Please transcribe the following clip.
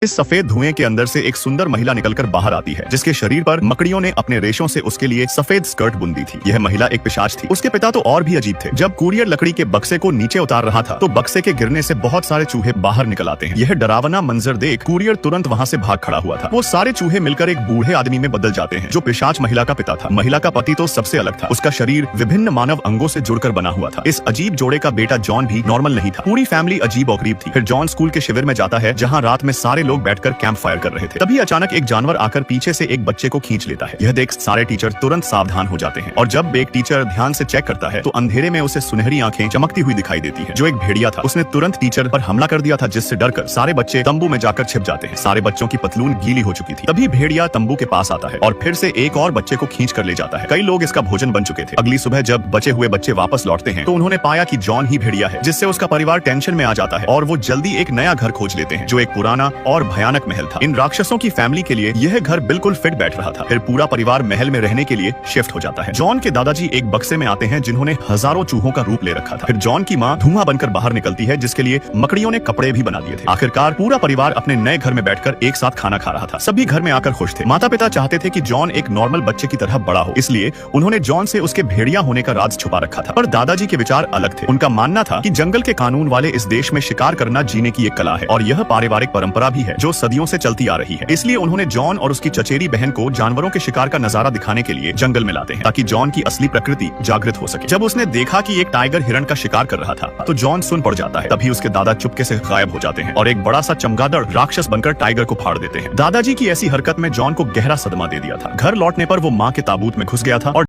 इस सफेद धुएं के अंदर से एक सुंदर महिला निकलकर बाहर आती है, जिसके शरीर पर मकड़ियों ने अपने रेशों से उसके लिए सफेद स्कर्ट बुन दी थी। यह महिला एक पिशाच थी। उसके पिता तो और भी अजीब थे। जब कुरियर लकड़ी के बक्से को नीचे उतार रहा था तो बक्से के गिरने से बहुत सारे चूहे बाहर निकल आते हैं। यह डरावना मंजर देख कुरियर तुरंत वहाँ से भाग खड़ा हुआ था। वो सारे चूहे मिलकर एक बूढ़े आदमी में बदल जाते हैं, जो पिशाच महिला का पिता था। महिला का पति तो सबसे अलग था। उसका शरीर विभिन्न मानव अंगों से जुड़कर बना हुआ था। इस अजीब जोड़े का बेटा जॉन भी नॉर्मल नहीं था। पूरी फैमिली अजीब और गरीब थी। फिर जॉन स्कूल के शिविर में जाता है, जहाँ रात में सारे लोग बैठकर कैंप फायर कर रहे थे। तभी अचानक एक जानवर आकर पीछे से एक बच्चे को खींच लेता है। यह देख सारे टीचर तुरंत सावधान हो जाते हैं और जब एक टीचर ध्यान से चेक करता है तो अंधेरे में उसे सुनहरी आंखें चमकती हुई दिखाई देती है, जो एक भेड़िया था। उसने तुरंत टीचर पर हमला कर दिया था, जिससे डरकर सारे बच्चे तंबू में जाकर छिप जाते हैं। सारे बच्चों की पतलून गीली हो चुकी थी। तभी भेड़िया तंबू के पास आता है और फिर से एक और बच्चे को खींच कर ले जाता है। कई लोग इसका भोजन बन चुके थे। अगली सुबह जब बचे हुए बच्चे वापस लौटते हैं तो उन्होंने पाया कि जॉन ही भेड़िया है, जिससे उसका परिवार टेंशन में आ जाता है और वो जल्दी एक नया घर खोज लेते हैं, जो एक पुराना और भयानक महल था। इन राक्षसों की फैमिली के लिए यह घर बिल्कुल फिट बैठ रहा था। फिर पूरा परिवार महल में रहने के लिए शिफ्ट हो जाता है। जॉन के दादाजी एक बक्से में आते हैं, जिन्होंने हजारों चूहों का रूप ले रखा था। फिर जॉन की माँ धुआं बनकर बाहर निकलती है, जिसके लिए मकड़ियों ने कपड़े भी बना दिए थे। आखिरकार पूरा परिवार अपने नए घर में बैठकर एक साथ खाना खा रहा था। सभी घर में आकर खुश थे। माता पिता चाहते थे कि जॉन एक नॉर्मल बच्चे की तरह बड़ा हो, इसलिए उन्होंने जॉन से उसके भेड़िया होने का राज छुपा रखा था। पर दादाजी के विचार अलग थे। उनका मानना था कि जंगल के कानून वाले इस देश में शिकार करना जीने की एक कला है और यह पारिवारिक परंपरा भी है, जो सदियों से चलती आ रही है। इसलिए उन्होंने जॉन और उसकी चचेरी बहन को जानवरों के शिकार का नजारा दिखाने के लिए जंगल में लाते हैं, ताकि जॉन की असली प्रकृति जागृत हो सके। जब उसने देखा कि एक टाइगर हिरण का शिकार कर रहा था तो जॉन सुन पड़ जाता है। तभी उसके दादा चुपके से गायब हो जाते हैं और एक बड़ा सा चमगादड़ राक्षस बनकर टाइगर को फाड़ देते हैं। दादाजी की ऐसी हरकत में जॉन को गहरा सदमा दे दिया था। घर लौटने पर वो माँ के ताबूत में घुस गया था और